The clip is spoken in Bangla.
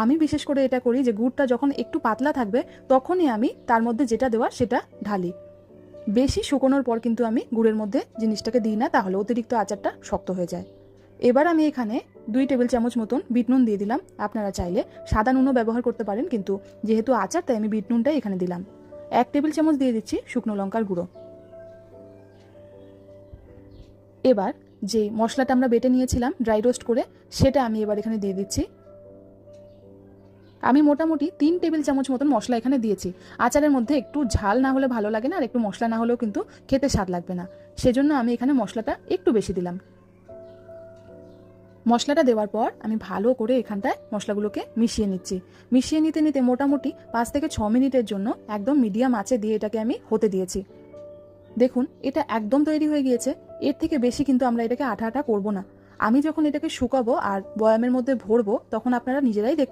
আমি বিশেষ করে এটা করি যে গুড়টা যখন একটু পাতলা থাকবে তখনই আমি তার মধ্যে যেটা দেওয়া সেটা ঢালি। বেশি শুকোনোর পর কিন্তু আমি গুড়ের মধ্যে জিনিসটাকে দিই না, তাহলে অতিরিক্ত আচারটা শক্ত হয়ে যায়। এবার আমি এখানে 2 টেবিল চামচ মতন বিট নুন দিয়ে দিলাম। আপনারা চাইলে সাদা নুনও ব্যবহার করতে পারেন, কিন্তু যেহেতু আচার তাই আমি বিট নুনটাই এখানে দিলাম। 1 টেবিল চামচ দিয়ে দিচ্ছি শুকনো লঙ্কার গুঁড়ো। এবার যে মশলাটা আমরা বেটে নিয়েছিলাম ড্রাই রোস্ট করে, সেটা আমি এবার এখানে দিয়ে দিচ্ছি। আমি মোটামুটি 3 টেবিল চামচ মতন মশলা এখানে দিয়েছি। আচারের মধ্যে একটু ঝাল না হলে ভালো লাগে না, আর একটু মশলা না হলেও কিন্তু খেতে স্বাদ লাগবে না, সেজন্য আমি এখানে মশলাটা একটু বেশি দিলাম। মশলাটা দেওয়ার পর আমি ভালো করে এখানটায় মশলাগুলোকে মিশিয়ে নিচ্ছি। মিশিয়ে নিতে নিতে মোটামুটি 5 থেকে 6 মিনিটের জন্য একদম মিডিয়াম আঁচে দিয়ে এটাকে আমি হতে দিয়েছি। দেখুন এটা একদম তৈরি হয়ে গিয়েছে। এর থেকে বেশি কিন্তু আমরা এটাকে আঠা আঠা করবো না। আমি যখন এটাকে শুকাবো আর বয়ামের মধ্যে ভরবো তখন আপনারা নিজেরাই